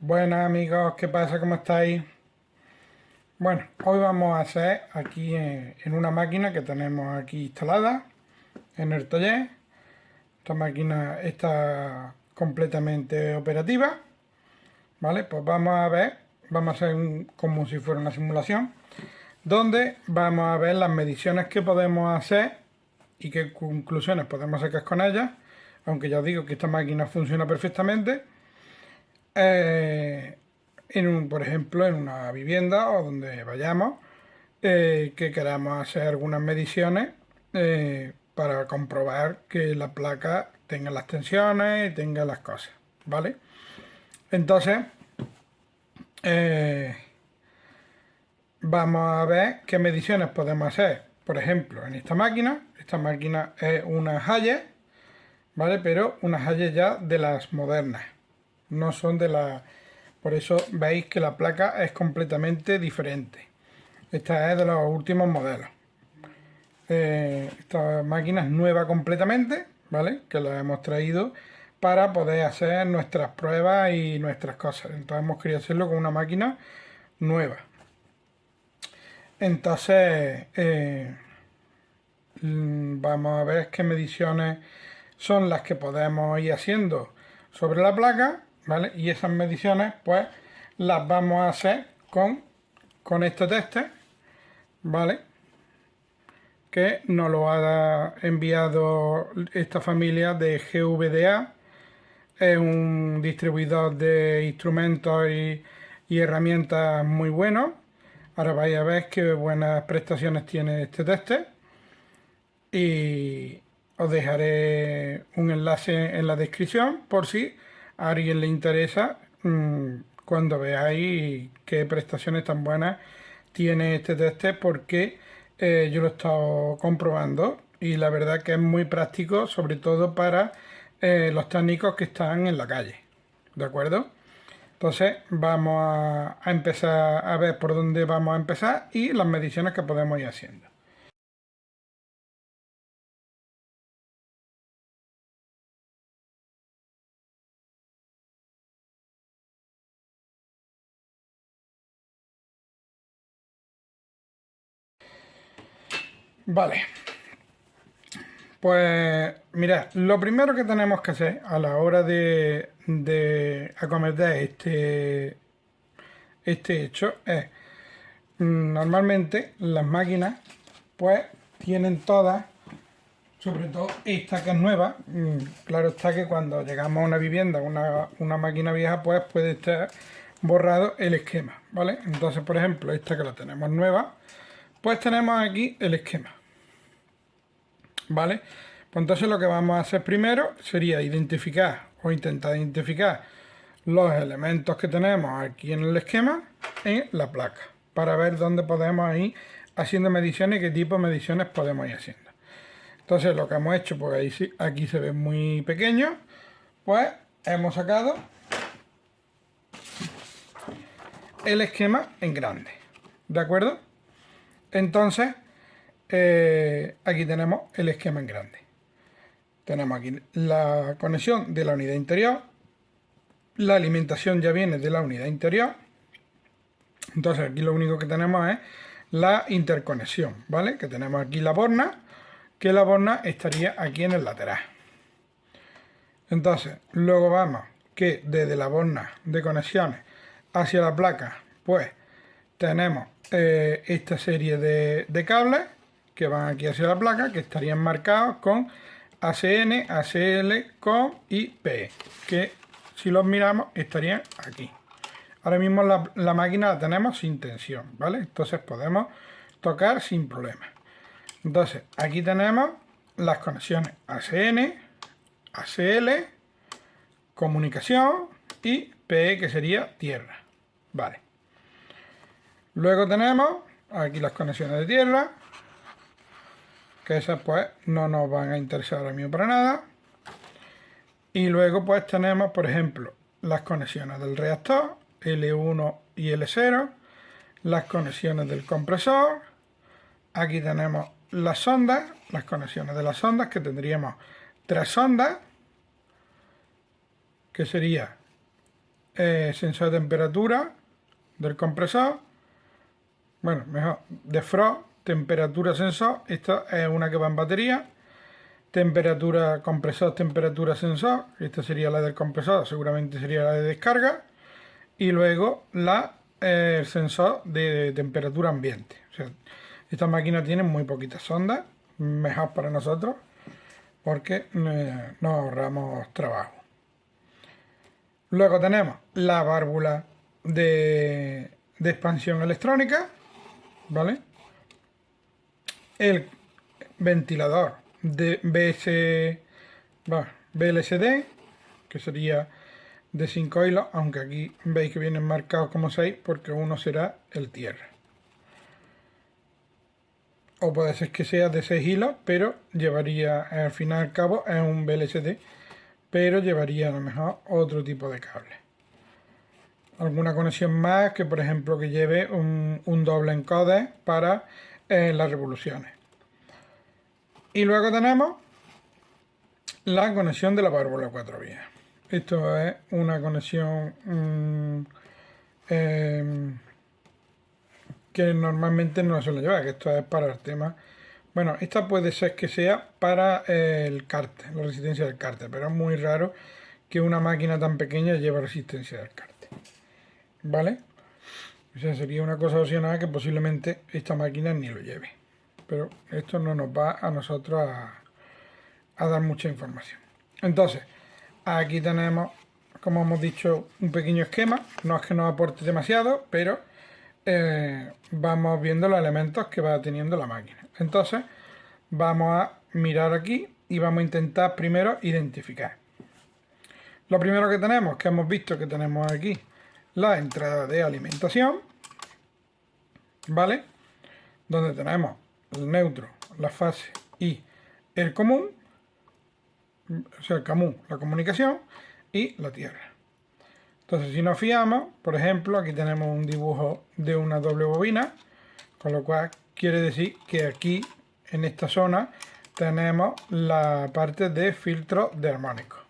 Buenas amigos, ¿qué pasa? ¿Cómo estáis? Bueno, hoy vamos a hacer aquí en una máquina que tenemos aquí instalada en el taller. Esta máquina está completamente operativa, ¿vale? Pues vamos a ver, vamos a hacer como si fuera una simulación, donde vamos a ver las mediciones que podemos hacer y qué conclusiones podemos sacar con ellas, aunque ya os digo que esta máquina funciona perfectamente. eh, por ejemplo, en una vivienda o donde vayamos, que queramos hacer algunas mediciones para comprobar que la placa tenga las tensiones y tenga las cosas, ¿vale? Entonces, eh, vamos a ver qué mediciones podemos hacer. Por ejemplo, en esta máquina es una Haier, ¿vale? Pero una Haier ya de las modernas, no son de las... Por eso veis que la placa es completamente diferente. Esta es de los últimos modelos. Esta máquina es nueva completamente, ¿vale? Que la hemos traído para poder hacer nuestras pruebas y nuestras cosas. Entonces hemos querido hacerlo con una máquina nueva. Entonces, vamos a ver qué mediciones son las que podemos ir haciendo sobre la placa, ¿vale? Y esas mediciones, pues, las vamos a hacer con este tester, ¿vale? Que nos lo ha enviado esta familia de GVDA. Es un distribuidor de instrumentos y herramientas muy bueno. Ahora vais a ver qué buenas prestaciones tiene este tester. Y os dejaré un enlace en la descripción por si a alguien le interesa cuando veáis qué prestaciones tan buenas tiene este tester, porque yo lo he estado comprobando y la verdad que es muy práctico, sobre todo para los técnicos que están en la calle. ¿De acuerdo? Entonces vamos a empezar a ver por dónde vamos a empezar y las mediciones que podemos ir haciendo. Vale, pues mirad, lo primero que tenemos que hacer a la hora de acometer este hecho es, normalmente las máquinas pues tienen todas, sobre todo esta que es nueva, claro está que cuando llegamos a una vivienda, una máquina vieja, pues puede estar borrado el esquema, ¿vale? Entonces, por ejemplo, esta que la tenemos nueva, pues tenemos aquí el esquema, ¿vale? Pues entonces lo que vamos a hacer primero sería identificar o intentar identificar los elementos que tenemos aquí en el esquema en la placa, para ver dónde podemos ir haciendo mediciones y qué tipo de mediciones podemos ir haciendo. Entonces lo que hemos hecho, pues ahí sí, aquí se ve muy pequeño, pues hemos sacado el esquema en grande, ¿de acuerdo? Entonces aquí tenemos el esquema en grande. Tenemos aquí la conexión de la unidad interior, la alimentación ya viene de la unidad interior, entonces aquí lo único que tenemos es la interconexión, ¿vale? Que tenemos aquí la borna, que la borna estaría aquí en el lateral. Entonces, luego vamos que desde la borna de conexiones hacia la placa, pues tenemos esta serie de cables que van aquí hacia la placa, que estarían marcados con ACN, ACL, COM y PE, que si los miramos estarían aquí. Ahora mismo la máquina la tenemos sin tensión, ¿vale? Entonces podemos tocar sin problema. Entonces, aquí tenemos las conexiones ACN, ACL, comunicación y PE, que sería tierra. Vale. Luego tenemos aquí las conexiones de tierra, que esas pues no nos van a interesar ahora mismo para nada. Y luego pues tenemos, por ejemplo, las conexiones del reactor, L1 y L0, las conexiones del compresor. Aquí tenemos las sondas, las conexiones de las sondas, que tendríamos tres sondas, que sería sensor de temperatura del compresor, bueno, mejor, defrost, temperatura sensor, esta es una que va en batería, temperatura compresor, temperatura sensor, esta sería la del compresor, seguramente sería la de descarga, y luego el sensor de temperatura ambiente. O sea, esta máquina tiene muy poquitas sondas, mejor para nosotros, porque nos ahorramos trabajo. Luego tenemos la válvula de expansión electrónica, ¿vale? El ventilador de BLSD, que sería de 5 hilos, aunque aquí veis que vienen marcados como 6 porque uno será el tierra. O puede ser que sea de 6 hilos, pero llevaría, al fin y al cabo, es un BLSD, pero llevaría a lo mejor otro tipo de cable. Alguna conexión más que, por ejemplo, que lleve un doble encoder para las revoluciones. Y luego tenemos la conexión de la válvula 4 vías. Esto es una conexión que normalmente no se suele llevar, que esto es para el tema. Bueno, esta puede ser que sea para el cárter, la resistencia del cárter, pero es muy raro que una máquina tan pequeña lleve resistencia del cárter. ¿Vale? O sea, sería una cosa opcional que posiblemente esta máquina ni lo lleve. Pero esto no nos va a nosotros a dar mucha información. Entonces, aquí tenemos, como hemos dicho, un pequeño esquema. No es que nos aporte demasiado, pero vamos viendo los elementos que va teniendo la máquina. Entonces, vamos a mirar aquí y vamos a intentar primero identificar. Lo primero que tenemos, que hemos visto que tenemos aquí, la entrada de alimentación, ¿vale? Donde tenemos el neutro, la fase y el común, o sea, el común, la comunicación y la tierra. Entonces, si nos fiamos, por ejemplo, aquí tenemos un dibujo de una doble bobina, con lo cual quiere decir que aquí, en esta zona, tenemos la parte de filtro de armónicos.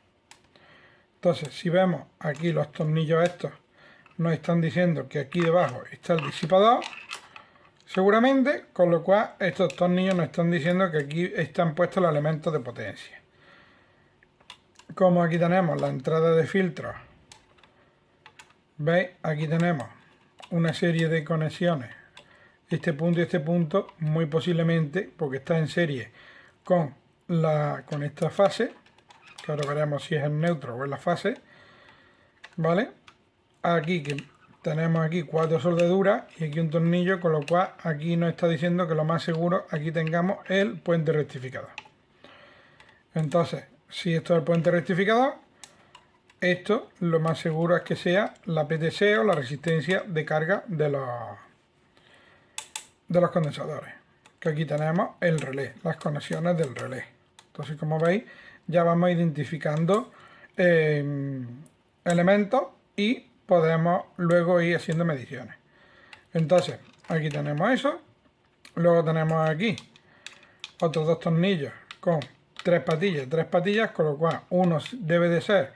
Entonces, si vemos aquí los tornillos estos, nos están diciendo que aquí debajo está el disipador, seguramente, con lo cual estos tornillos nos están diciendo que aquí están puestos los elementos de potencia. Como aquí tenemos la entrada de filtros, ¿veis? Aquí tenemos una serie de conexiones, este punto y este punto, muy posiblemente, porque está en serie con esta fase, que ahora veremos si es el neutro o es la fase, ¿vale? Aquí que tenemos aquí 4 soldaduras y aquí un tornillo, con lo cual aquí nos está diciendo que lo más seguro aquí tengamos el puente rectificador. Entonces, si esto es el puente rectificador, esto lo más seguro es que sea la PTC o la resistencia de carga de los condensadores. Que aquí tenemos el relé, las conexiones del relé. Entonces, como veis, ya vamos identificando elementos y podemos luego ir haciendo mediciones. Entonces, aquí tenemos eso. Luego tenemos aquí otros 2 tornillos con 3 patillas, con lo cual uno debe de ser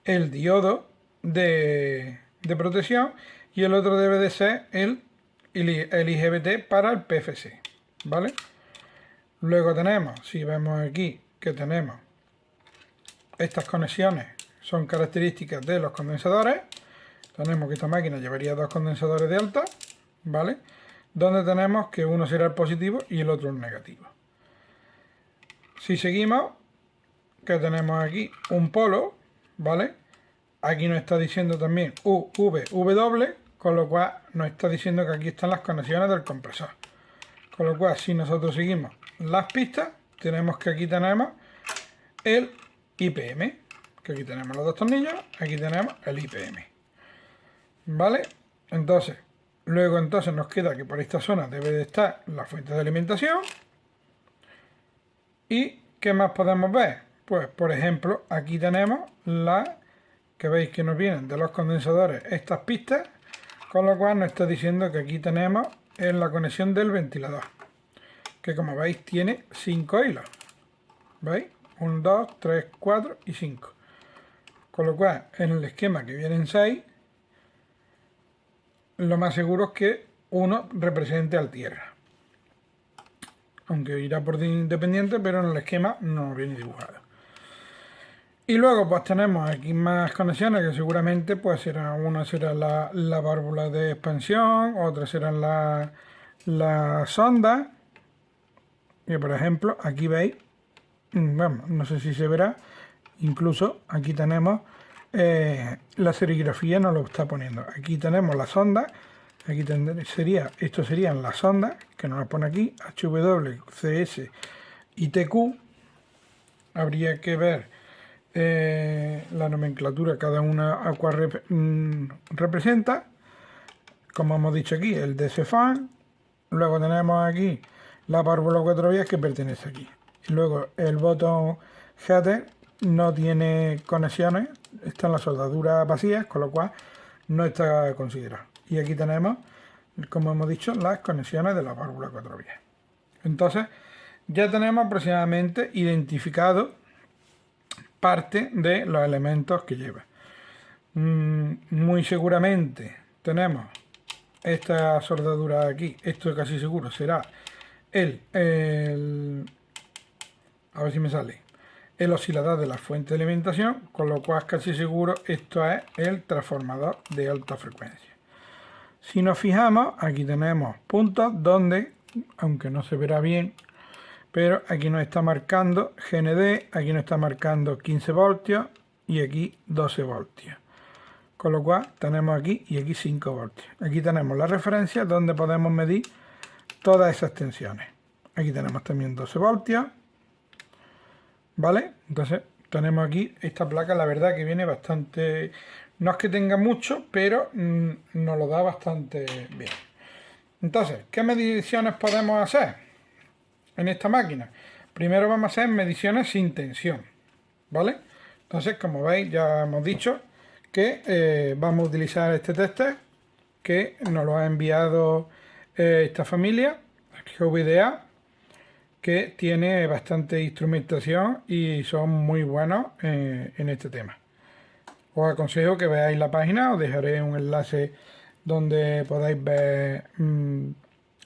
el diodo de protección y el otro debe de ser el IGBT para el PFC, ¿vale? Luego tenemos, si vemos aquí que tenemos estas conexiones, son características de los condensadores. Tenemos que esta máquina llevaría 2 condensadores de alta, ¿vale? Donde tenemos que uno será el positivo y el otro el negativo. Si seguimos, que tenemos aquí un polo, ¿vale? Aquí nos está diciendo también UVW, con lo cual nos está diciendo que aquí están las conexiones del compresor. Con lo cual, si nosotros seguimos las pistas, tenemos que aquí tenemos el IPM, que aquí tenemos los 2 tornillos, aquí tenemos el IPM. ¿Vale? Entonces, luego nos queda que por esta zona debe de estar la fuente de alimentación. ¿Y qué más podemos ver? Pues, por ejemplo, aquí tenemos que veis que nos vienen de los condensadores estas pistas, con lo cual nos está diciendo que aquí tenemos la conexión del ventilador, que como veis tiene 5 hilos. ¿Veis? 1, 2, 3, 4 y 5. Con lo cual, en el esquema que vienen 6, lo más seguro es que uno represente al tierra. Aunque irá por independiente, pero en el esquema no viene dibujado. Y luego pues tenemos aquí más conexiones que seguramente pues una será la válvula de expansión, otra serán la sonda. Y por ejemplo, aquí veis, bueno, no sé si se verá, incluso aquí tenemos la serigrafía, nos lo está poniendo. Aquí tenemos la sonda, aquí esto serían las sondas, que nos las pone aquí, HW, CS y TQ. Habría que ver la nomenclatura, cada una a cuál representa. Como hemos dicho aquí, el DCFAN. Luego tenemos aquí la válvula 4 vías que pertenece aquí. Y luego el botón header no tiene conexiones, están las soldaduras vacías, con lo cual no está considerado. Y aquí tenemos, como hemos dicho, las conexiones de la válvula 4 vías. Entonces, ya tenemos aproximadamente identificado parte de los elementos que lleva. Muy seguramente tenemos esta soldadura aquí, esto casi seguro será a ver si me sale, el oscilador de la fuente de alimentación, con lo cual casi seguro esto es el transformador de alta frecuencia. Si nos fijamos, aquí tenemos puntos donde, aunque no se verá bien, pero aquí nos está marcando GND, aquí nos está marcando 15 voltios y aquí 12 voltios. Con lo cual tenemos aquí y aquí 5 voltios. Aquí tenemos la referencia donde podemos medir todas esas tensiones. Aquí tenemos también 12 voltios. ¿Vale? Entonces tenemos aquí esta placa, la verdad que viene bastante... No es que tenga mucho, pero nos lo da bastante bien. Entonces, ¿qué mediciones podemos hacer en esta máquina? Primero vamos a hacer mediciones sin tensión, ¿vale? Entonces, como veis, ya hemos dicho que vamos a utilizar este tester que nos lo ha enviado esta familia, GVDA, que tiene bastante instrumentación y son muy buenos en este tema. Os aconsejo que veáis la página, os dejaré un enlace donde podáis ver,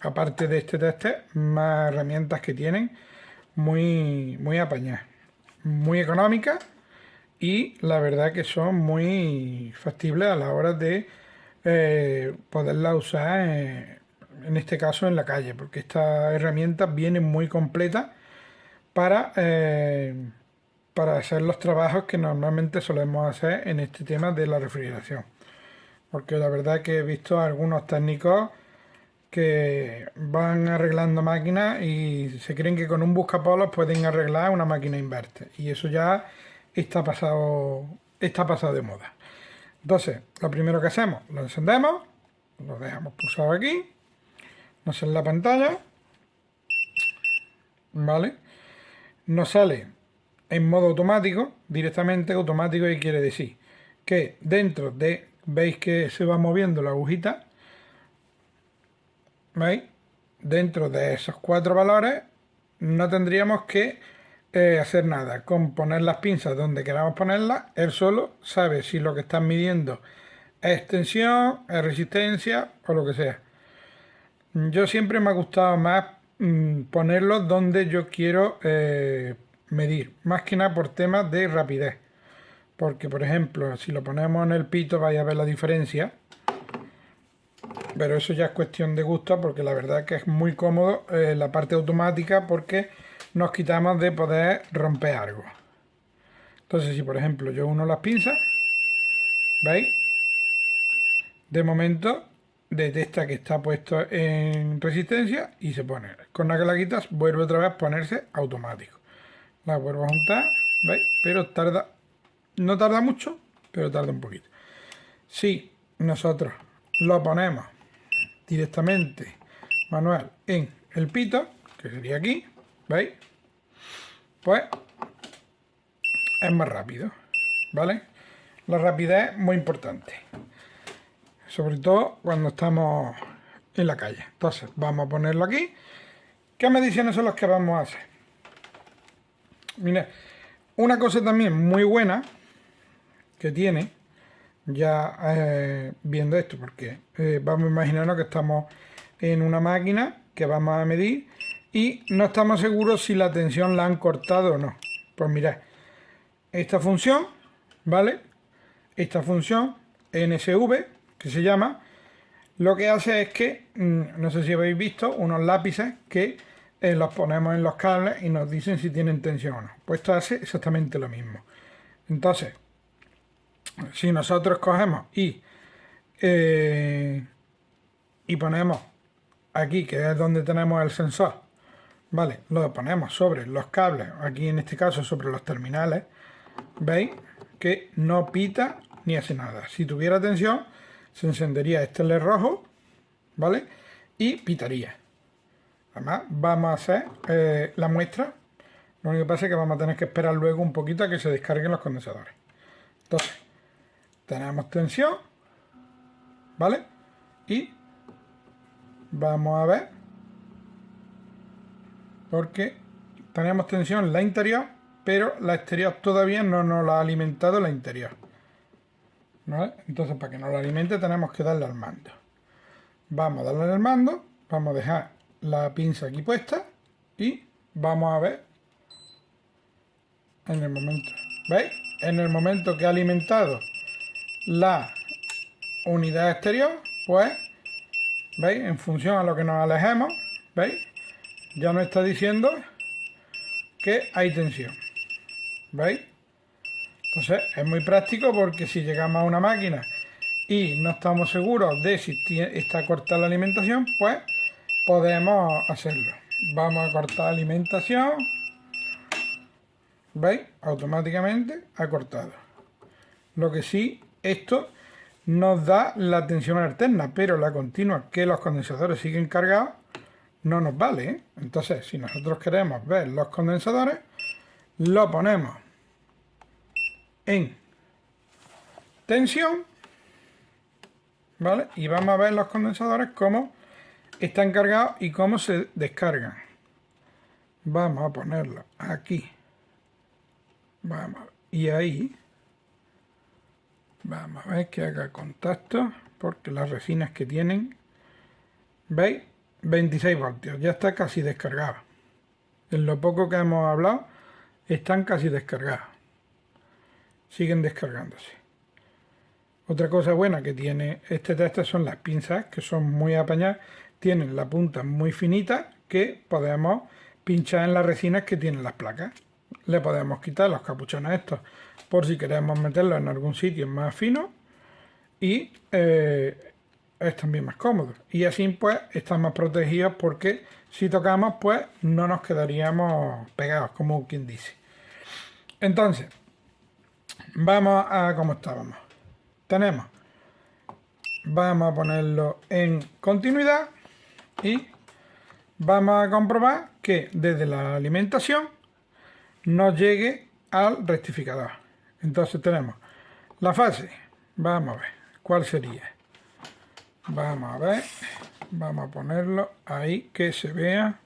aparte de este tester, más herramientas que tienen muy apañadas, muy económicas y la verdad que son muy factibles a la hora de poderla usar en este caso en la calle, porque estas herramientas vienen muy completas para hacer los trabajos que normalmente solemos hacer en este tema de la refrigeración. Porque la verdad que he visto a algunos técnicos que van arreglando máquinas y se creen que con un buscapolos pueden arreglar una máquina inverter. Y eso ya está pasado de moda. Entonces, lo primero que hacemos, lo encendemos, lo dejamos pulsado aquí, nos sale la pantalla, ¿vale? Nos sale en modo automático, directamente automático, y quiere decir que dentro de, veis que se va moviendo la agujita, ¿veis? Dentro de esos 4 valores no tendríamos que hacer nada. Con poner las pinzas donde queramos ponerlas, él solo sabe si lo que están midiendo es tensión, es resistencia o lo que sea. Yo siempre me ha gustado más ponerlos donde yo quiero medir, más que nada por temas de rapidez. Porque, por ejemplo, si lo ponemos en el pito vais a ver la diferencia. Pero eso ya es cuestión de gusto, porque la verdad que es muy cómodo la parte automática, porque nos quitamos de poder romper algo. Entonces, si por ejemplo yo uno las pinzas, ¿veis? De momento detecta que está puesto en resistencia y se pone. Con la que la quitas vuelve otra vez a ponerse automático. La vuelvo a juntar, ¿veis? Pero tarda, no tarda mucho, pero tarda un poquito. Si nosotros lo ponemos directamente manual en el pito, que sería aquí, ¿veis? Pues es más rápido, ¿vale? La rapidez es muy importante, sobre todo cuando estamos en la calle. Entonces vamos a ponerlo aquí. ¿Qué mediciones son las que vamos a hacer? Mira, una cosa también muy buena que tiene ya viendo esto, porque vamos a imaginarnos que estamos en una máquina que vamos a medir y no estamos seguros si la tensión la han cortado o no. Pues mirad, esta función, ¿vale? Esta función NSV, que se llama, lo que hace es que, no sé si habéis visto, unos lápices que los ponemos en los cables y nos dicen si tienen tensión o no. Pues esto hace exactamente lo mismo. Entonces, si nosotros cogemos y ponemos aquí, que es donde tenemos el sensor, ¿vale? Lo ponemos sobre los cables, aquí en este caso sobre los terminales, ¿veis? Que no pita ni hace nada. Si tuviera tensión, se encendería este LED rojo, ¿vale? Y pitaría. Además, vamos a hacer la muestra. Lo único que pasa es que vamos a tener que esperar luego un poquito a que se descarguen los condensadores. Entonces, tenemos tensión, ¿vale? Y vamos a ver, porque tenemos tensión en la interior, pero la exterior todavía no nos la ha alimentado la interior, ¿vale? Entonces, para que nos la alimente tenemos que darle al mando. Vamos a darle al mando, vamos a dejar la pinza aquí puesta y vamos a ver en el momento, ¿veis? En el momento que ha alimentado la unidad exterior, pues, ¿veis? En función a lo que nos alejemos, ¿veis? Ya nos está diciendo que hay tensión, ¿veis? Entonces es muy práctico porque si llegamos a una máquina y no estamos seguros de si está cortada la alimentación, pues podemos hacerlo. Vamos a cortar alimentación, ¿veis? Automáticamente ha cortado. Lo que sí, esto nos da la tensión alterna, pero la continua, que los condensadores siguen cargados, no nos vale, ¿eh? Entonces, si nosotros queremos ver los condensadores, lo ponemos en tensión, ¿vale? Y vamos a ver los condensadores cómo están cargados y cómo se descargan. Vamos a ponerlo aquí. Vamos, y ahí vamos a ver que haga contacto, porque las resinas que tienen, ¿veis? 26 voltios, ya está casi descargado. En lo poco que hemos hablado, están casi descargados. Siguen descargándose. Otra cosa buena que tiene este tester son las pinzas, que son muy apañadas. Tienen la punta muy finita, que podemos pinchar en las resinas que tienen las placas. Le podemos quitar los capuchones estos por si queremos meterlos en algún sitio más fino. Y es también más cómodo. Y así pues están más protegidos porque si tocamos pues no nos quedaríamos pegados, como quien dice. Entonces, vamos a cómo estábamos. Vamos a ponerlo en continuidad y vamos a comprobar que desde la alimentación nos llegue al rectificador. Entonces tenemos la fase, vamos a ver, ¿cuál sería? Vamos a ver, vamos a ponerlo ahí que se vea.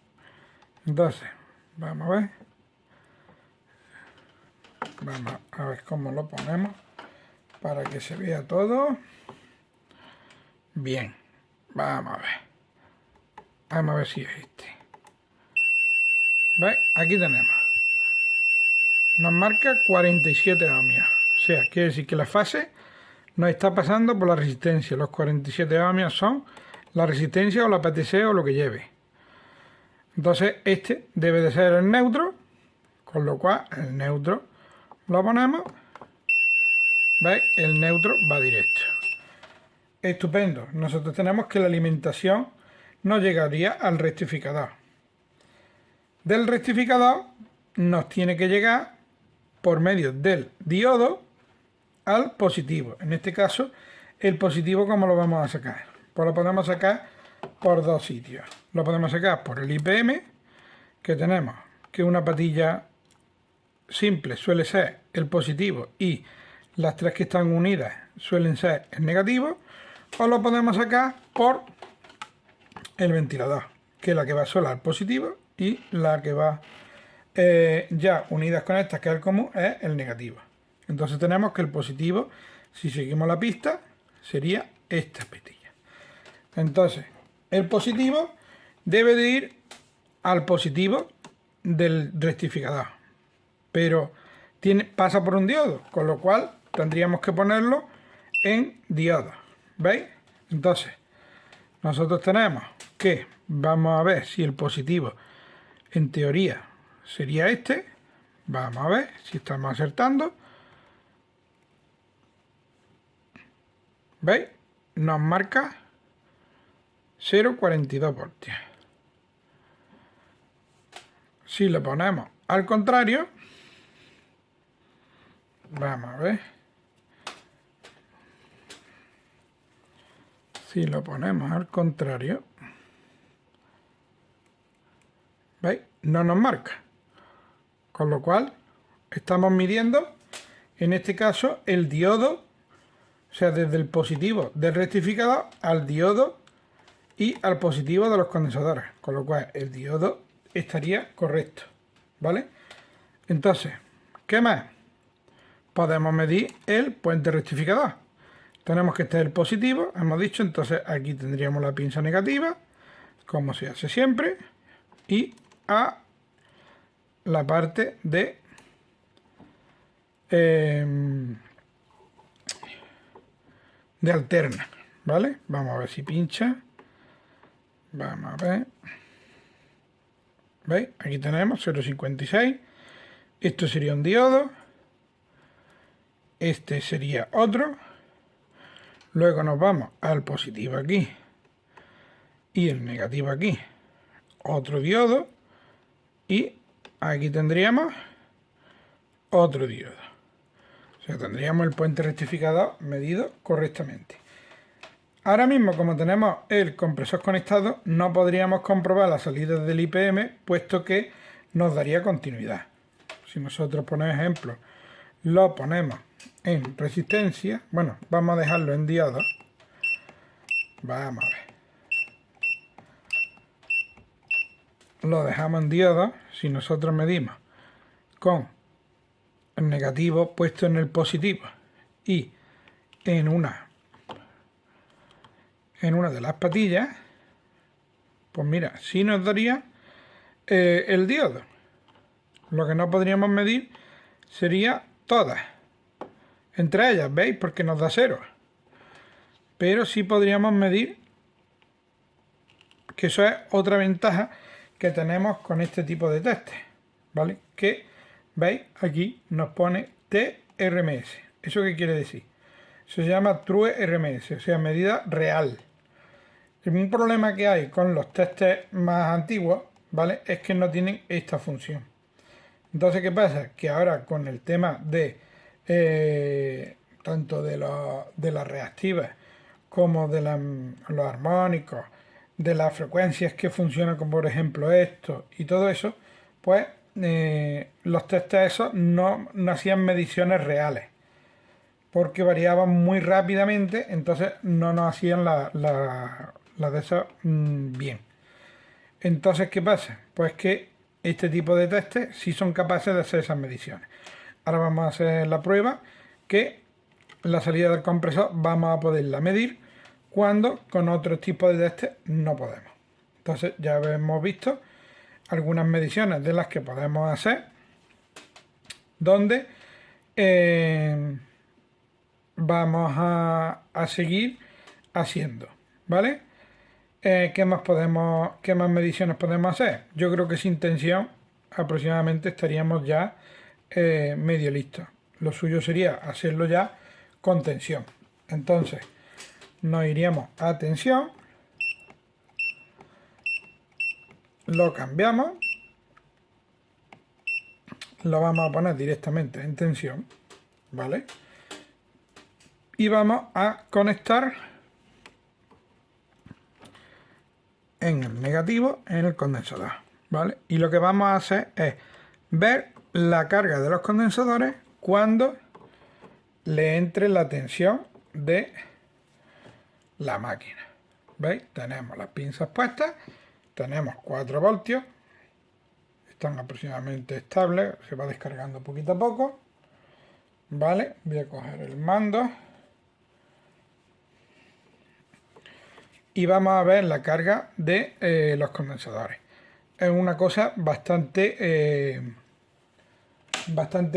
Entonces, vamos a ver. Vamos a ver cómo lo ponemos para que se vea todo. Bien, vamos a ver. Vamos a ver si es este. ¿Veis? Aquí tenemos. Nos marca 47 ohmios. O sea, quiere decir que la fase nos está pasando por la resistencia. Los 47 ohmios son la resistencia o la PTC o lo que lleve. Entonces este debe de ser el neutro, con lo cual el neutro lo ponemos. ¿Veis? El neutro va directo. Estupendo. Nosotros tenemos que la alimentación nos llegaría al rectificador. Del rectificador nos tiene que llegar por medio del diodo al positivo. En este caso, el positivo, ¿cómo lo vamos a sacar? Pues lo podemos sacar por dos sitios. Lo podemos sacar por el IPM, que tenemos que una patilla simple suele ser el positivo y las tres que están unidas suelen ser el negativo, o lo podemos sacar por el ventilador, que es la que va sola al positivo y la que va ya unidas con estas, que es el común, es el negativo. Entonces tenemos que el positivo si seguimos la pista, sería esta petilla. Entonces, el positivo debe de ir al positivo del rectificador, pero pasa por un diodo, con lo cual tendríamos que ponerlo en diodo. ¿Veis? Entonces, nosotros tenemos que, vamos a ver si el positivo en teoría sería este. Vamos a ver si estamos acertando. ¿Veis? Nos marca 0,42 voltios. Si lo ponemos al contrario, vamos a ver. Si lo ponemos al contrario, ¿veis? No nos marca. Con lo cual, estamos midiendo, en este caso, el diodo, o sea, desde el positivo del rectificador al diodo y al positivo de los condensadores. Con lo cual, el diodo estaría correcto, ¿vale? Entonces, ¿qué más? Podemos medir el puente rectificador. Tenemos que este es el positivo, hemos dicho, entonces aquí tendríamos la pinza negativa, como se hace siempre, y a la parte de alterna, ¿vale? Vamos a ver si pincha. Vamos a ver. ¿Veis? Aquí tenemos 0,56. Esto sería un diodo. Este sería otro. Luego nos vamos al positivo aquí y el negativo aquí. Otro diodo. Y aquí tendríamos otro diodo. O sea, tendríamos el puente rectificador medido correctamente. Ahora mismo, como tenemos el compresor conectado, no podríamos comprobar las salidas del IPM, puesto que nos daría continuidad. Si nosotros, por ejemplo, lo ponemos en resistencia, bueno, vamos a dejarlo en diodo. Vamos a ver. Lo dejamos en diodo. Si nosotros medimos con el negativo puesto en el positivo y en una de las patillas, pues mira, sí nos daría el diodo. Lo que no podríamos medir sería todas entre ellas, ¿veis? Porque nos da 0. Pero sí podríamos medir, que eso es otra ventaja que tenemos con este tipo de testes, ¿vale? Que, ¿veis? Aquí nos pone TRMS. ¿Eso qué quiere decir? Eso se llama True RMS, o sea, medida real. Un problema que hay con los testes más antiguos, ¿vale? Es que no tienen esta función. Entonces, ¿qué pasa? Que ahora con el tema de tanto de las reactivas como de los armónicos, de las frecuencias que funcionan, como por ejemplo esto y todo eso, pues los testes esos no hacían mediciones reales, porque variaban muy rápidamente, entonces no nos hacían la de esas bien. Entonces, ¿qué pasa? Pues que este tipo de testes sí son capaces de hacer esas mediciones. Ahora vamos a hacer la prueba que la salida del compresor vamos a poderla medir cuando con otros tipos de testes no podemos. Entonces ya hemos visto algunas mediciones de las que podemos hacer donde vamos a seguir haciendo, ¿vale? ¿Qué más mediciones podemos hacer? Yo creo que sin tensión aproximadamente estaríamos ya medio listos. Lo suyo sería hacerlo ya con tensión. Entonces nos iríamos a tensión, lo cambiamos, lo vamos a poner directamente en tensión, ¿vale? Y vamos a conectar en el negativo en el condensador, ¿vale? Y lo que vamos a hacer es ver la carga de los condensadores cuando le entre la tensión de la máquina. ¿Veis? Tenemos las pinzas puestas, tenemos 4 voltios, están aproximadamente estables, se va descargando poquito a poco, ¿vale? Voy a coger el mando y vamos a ver la carga de los condensadores. Es una cosa bastante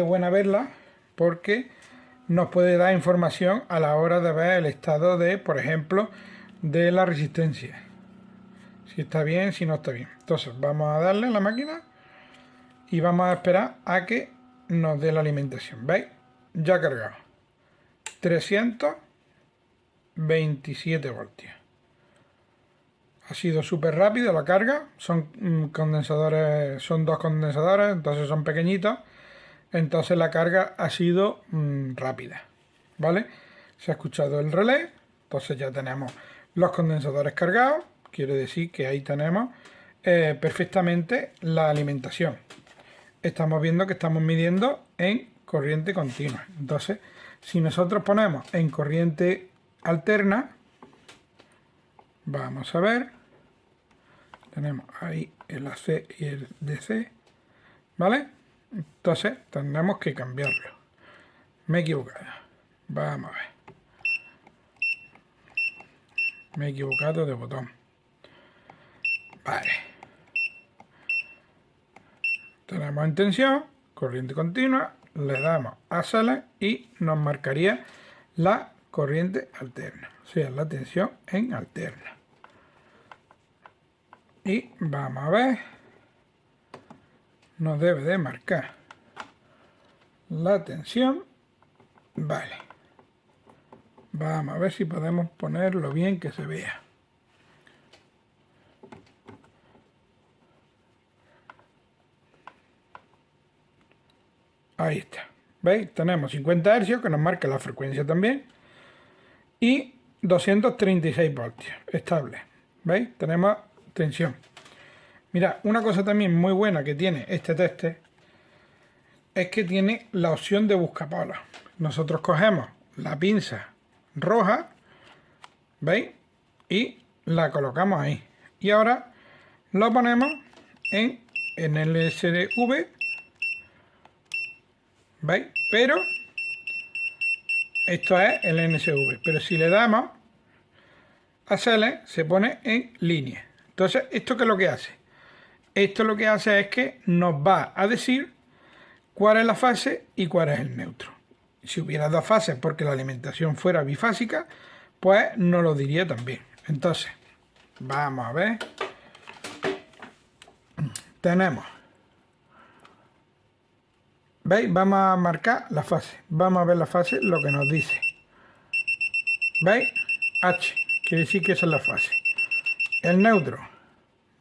buena verla, porque nos puede dar información a la hora de ver el estado de, por ejemplo, de la resistencia. Si está bien, si no está bien. Entonces vamos a darle a la máquina y vamos a esperar a que nos dé la alimentación. ¿Veis? Ya ha cargado. 327 voltios. Ha sido súper rápido la carga. Son condensadores, son dos condensadores, entonces son pequeñitos. Entonces la carga ha sido rápida. ¿Vale? Se ha escuchado el relé. Entonces ya tenemos los condensadores cargados. Quiere decir que ahí tenemos perfectamente la alimentación. Estamos viendo que estamos midiendo en corriente continua. Entonces, si nosotros ponemos en corriente alterna, vamos a ver, tenemos ahí el AC y el DC, ¿vale? Entonces tendremos que cambiarlo. Me he equivocado. Vamos a ver. Me he equivocado de botón. Vale. Tenemos en tensión, corriente continua, le damos a sala y nos marcaría la corriente alterna, o sea, la tensión en alterna. Y vamos a ver, nos debe de marcar la tensión. Vale. Vamos a ver si podemos ponerlo bien que se vea. Ahí está. ¿Veis? Tenemos 50 Hz que nos marca la frecuencia también. Y 236 voltios. Estable. ¿Veis? Tenemos tensión. Mira, una cosa también muy buena que tiene este tester es que tiene la opción de buscapolos. Nosotros cogemos la pinza roja, ¿veis? Y la colocamos ahí. Y ahora lo ponemos en el LSV, ¿veis? Pero esto es el NSV, pero si le damos a Select se pone en línea. Entonces, ¿esto qué es lo que hace? Esto lo que hace es que nos va a decir cuál es la fase y cuál es el neutro. Si hubiera dos fases porque la alimentación fuera bifásica, pues nos lo diría también. Entonces, vamos a ver. Tenemos, ¿veis? Vamos a marcar la fase. Vamos a ver la fase, lo que nos dice. ¿Veis? H, quiere decir que esa es la fase. El neutro.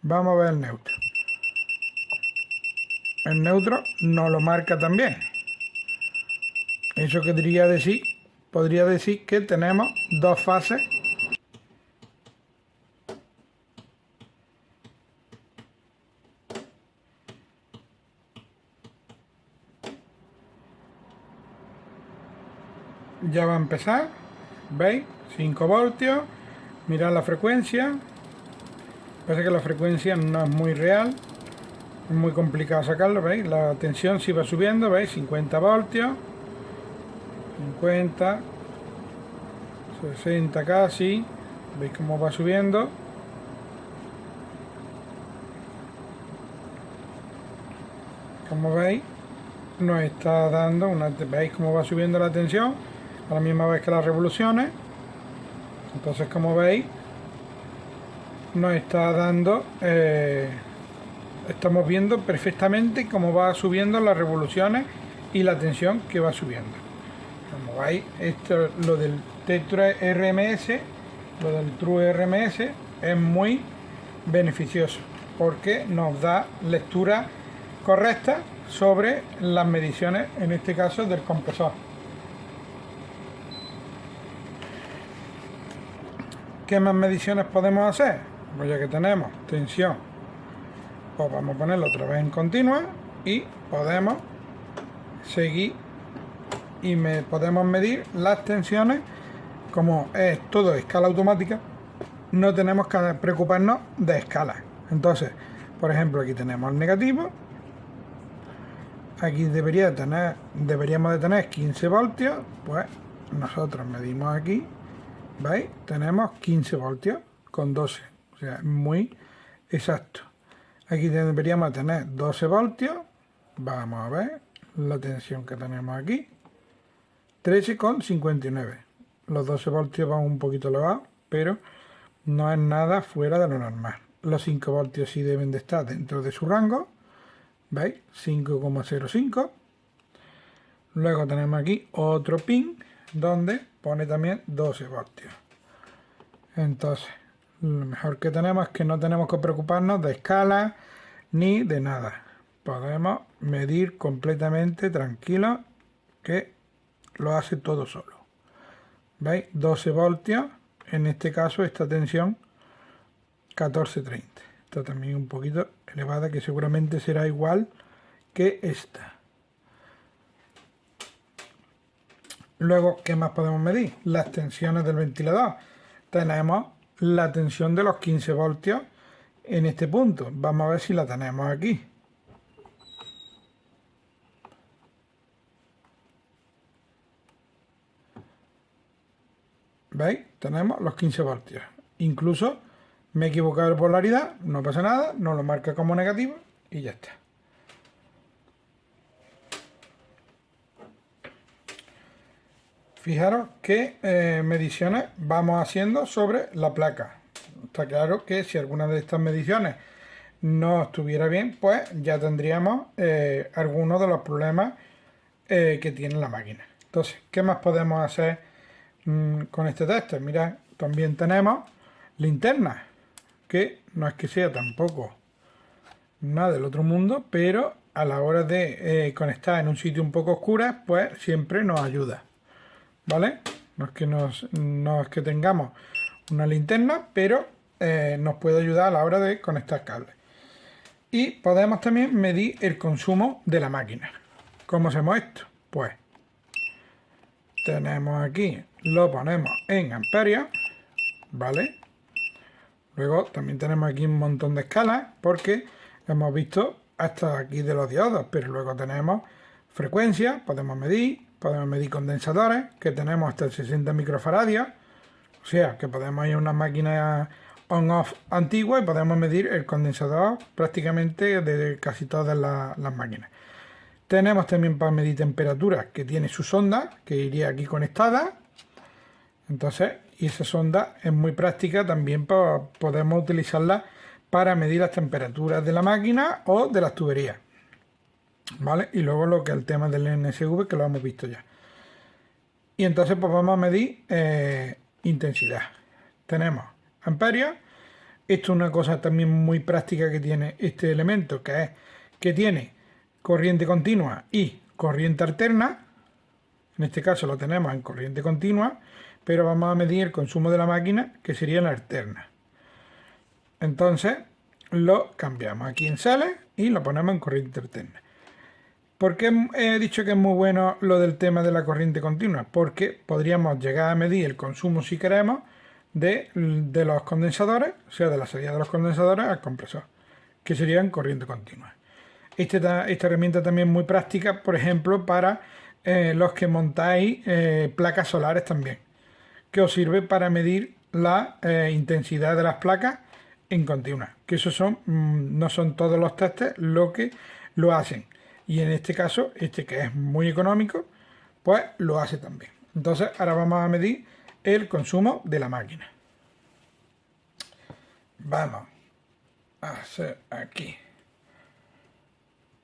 Vamos a ver el neutro. El neutro nos lo marca también. Eso podría decir que tenemos dos fases. Ya va a empezar. ¿Veis? 5 voltios. Mirad la frecuencia. Parece que la frecuencia no es muy real. Es muy complicado sacarlo, ¿veis? La tensión sí va subiendo, ¿veis? 50 voltios. 50. 60 casi. ¿Veis cómo va subiendo? Como veis, nos está dando una... ¿Veis cómo va subiendo la tensión? A la misma vez que las revoluciones. Entonces, como veis, nos está dando... estamos viendo perfectamente cómo va subiendo las revoluciones y la tensión que va subiendo. Como veis, esto, lo del True RMS, lo del True RMS es muy beneficioso porque nos da lectura correcta sobre las mediciones, en este caso del compresor. ¿Qué más mediciones podemos hacer? Pues ya que tenemos tensión, pues vamos a ponerlo otra vez en continua y podemos seguir y podemos medir las tensiones. Como es todo escala automática, no tenemos que preocuparnos de escala. Entonces, por ejemplo, aquí tenemos el negativo, aquí deberíamos de tener 15 voltios, pues nosotros medimos aquí, ¿veis? Tenemos 15 voltios, con 12. O sea, es muy exacto. Aquí deberíamos tener 12 voltios. Vamos a ver la tensión que tenemos aquí. 13,59. Los 12 voltios van un poquito elevados, pero no es nada fuera de lo normal. Los 5 voltios sí deben de estar dentro de su rango. ¿Veis? 5,05. Luego tenemos aquí otro pin donde pone también 12 voltios. Entonces, lo mejor que tenemos es que no tenemos que preocuparnos de escala ni de nada. Podemos medir completamente tranquilos que lo hace todo solo. ¿Veis? 12 voltios. En este caso, esta tensión 14,30. Está también un poquito elevada, que seguramente será igual que esta. Luego, ¿qué más podemos medir? Las tensiones del ventilador. Tenemos la tensión de los 15 voltios en este punto. Vamos a ver si la tenemos aquí. ¿Veis? Tenemos los 15 voltios. Incluso me he equivocado de polaridad, no pasa nada, nos lo marca como negativo y ya está. Fijaros qué mediciones vamos haciendo sobre la placa. Está claro que si alguna de estas mediciones no estuviera bien, pues ya tendríamos algunos de los problemas que tiene la máquina. Entonces, ¿qué más podemos hacer con este tester? Mirad, también tenemos linternas, que no es que sea tampoco nada del otro mundo, pero a la hora de conectar en un sitio un poco oscuro, pues siempre nos ayuda. ¿Vale? No es que tengamos una linterna, pero nos puede ayudar a la hora de conectar cables. Y podemos también medir el consumo de la máquina. ¿Cómo hacemos esto? Pues tenemos aquí, lo ponemos en amperios, ¿vale? Luego también tenemos aquí un montón de escalas porque hemos visto hasta aquí de los diodos, pero luego tenemos frecuencias, podemos medir condensadores, que tenemos hasta el 60 microfaradios, o sea que podemos ir a una máquina on-off antigua y podemos medir el condensador prácticamente de casi todas las máquinas. Tenemos también para medir temperaturas, que tiene su sonda, que iría aquí conectada. Entonces, y esa sonda es muy práctica, también podemos utilizarla para medir las temperaturas de la máquina o de las tuberías. ¿Vale? Y luego lo que es el tema del NSV, que lo hemos visto ya. Y entonces pues vamos a medir intensidad. Tenemos amperios. Esto es una cosa también muy práctica que tiene este elemento, que es que tiene corriente continua y corriente alterna. En este caso lo tenemos en corriente continua, pero vamos a medir el consumo de la máquina, que sería la alterna. Entonces lo cambiamos aquí en sales y lo ponemos en corriente alterna. ¿Por qué he dicho que es muy bueno lo del tema de la corriente continua? Porque podríamos llegar a medir el consumo, si queremos, de los condensadores, o sea, de la salida de los condensadores al compresor, que sería en corriente continua. Esta herramienta también es muy práctica, por ejemplo, para los que montáis placas solares también, que os sirve para medir la intensidad de las placas en continua, que eso no son todos los testes lo que lo hacen. Y en este caso, este que es muy económico, pues lo hace también. Entonces, ahora vamos a medir el consumo de la máquina. Vamos a hacer aquí.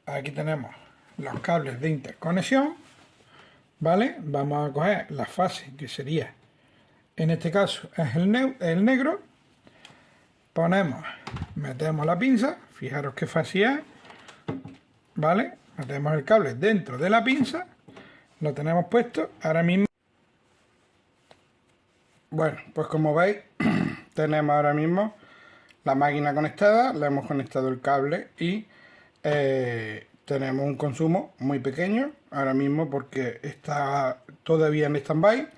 Aquí tenemos los cables de interconexión, ¿vale? Vamos a coger la fase que sería, en este caso, es el negro. Metemos la pinza, fijaros qué fase es, ¿vale? Metemos el cable dentro de la pinza, lo tenemos puesto, ahora mismo. Bueno, pues como veis, tenemos ahora mismo la máquina conectada, le hemos conectado el cable y tenemos un consumo muy pequeño ahora mismo porque está todavía en stand-by.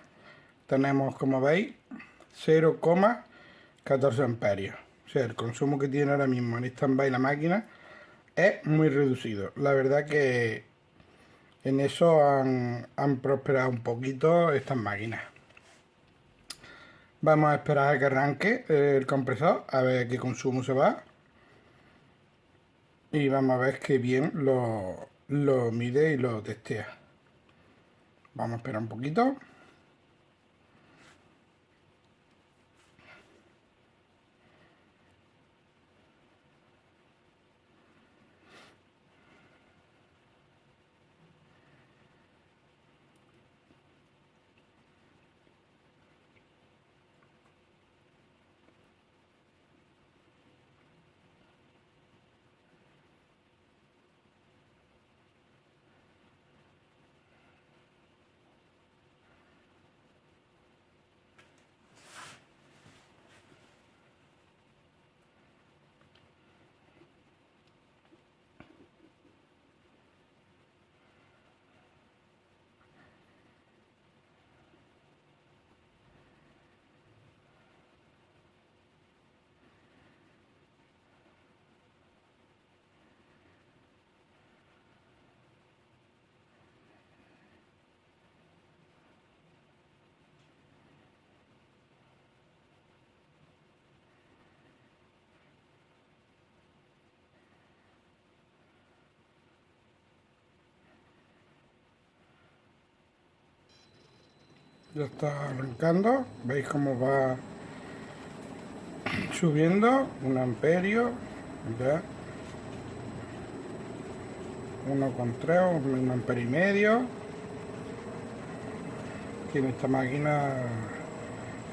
Tenemos, como veis, 0,14 amperios. O sea, el consumo que tiene ahora mismo en stand-by la máquina es muy reducido. La verdad que en eso han prosperado un poquito estas máquinas. Vamos a esperar a que arranque el compresor, a ver qué consumo se va. Y vamos a ver qué bien lo mide y lo testea. Vamos a esperar un poquito. Ya está arrancando, veis cómo va subiendo, 1 amperio, ya 1,3, 1,5 amperio. Tiene esta máquina,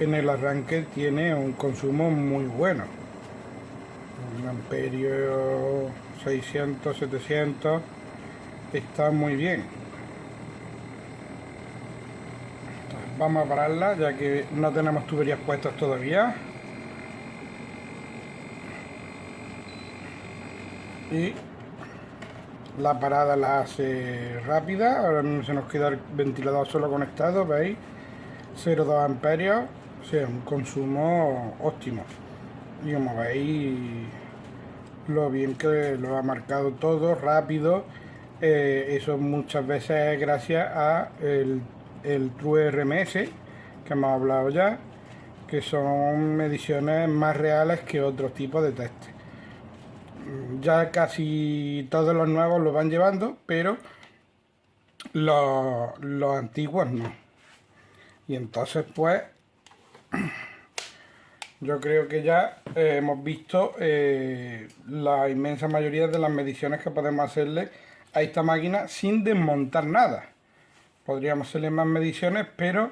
en el arranque tiene un consumo muy bueno, 1 amperio, 600, 700, está muy bien. Vamos a pararla ya que no tenemos tuberías puestas todavía. Y la parada la hace rápida. Ahora mismo se nos queda el ventilador solo conectado, veis, 0,2 amperios, o sea, un consumo óptimo. Y como veis, lo bien que lo ha marcado todo, rápido. Eso muchas veces es gracias a el True RMS, que hemos hablado ya, que son mediciones más reales que otros tipos de test. Ya casi todos los nuevos lo van llevando, pero los antiguos no. Y entonces pues yo creo que ya hemos visto la inmensa mayoría de las mediciones que podemos hacerle a esta máquina sin desmontar nada. Podríamos hacerle más mediciones, pero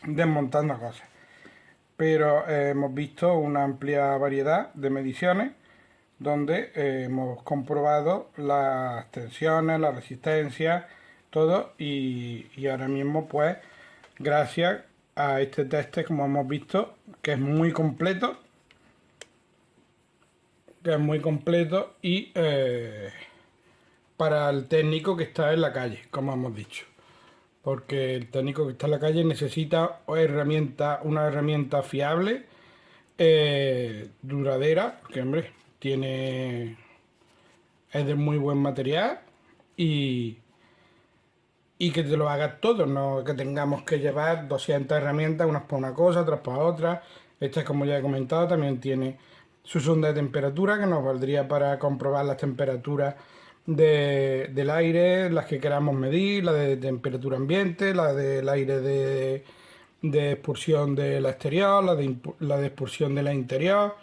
desmontando cosas. Pero hemos visto una amplia variedad de mediciones donde hemos comprobado las tensiones, la resistencia, todo, y ahora mismo pues gracias a este test, como hemos visto, que es muy completo, y para el técnico que está en la calle, como hemos dicho, porque el técnico que está en la calle necesita una herramienta fiable, duradera, porque hombre, es de muy buen material, y, y que te lo hagas todo, no que tengamos que llevar 200 herramientas, unas para una cosa, otras para otra. Esta, como ya he comentado, también tiene su sonda de temperatura, que nos valdría para comprobar las temperaturas del aire, las que queramos medir, la de temperatura ambiente, la del aire de expulsión de la exterior, la de expulsión de la interior,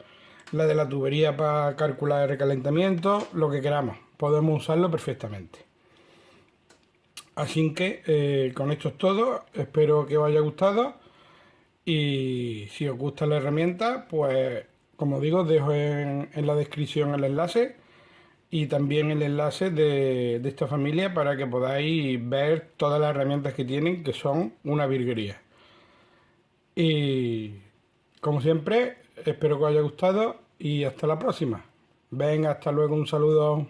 la de la tubería para calcular el recalentamiento, lo que queramos, podemos usarlo perfectamente. Así que con esto es todo, espero que os haya gustado, y si os gusta la herramienta, pues como digo, dejo en la descripción el enlace y también el enlace de esta familia para que podáis ver todas las herramientas que tienen, que son una virguería. Y como siempre, espero que os haya gustado y hasta la próxima. Venga, hasta luego, un saludo.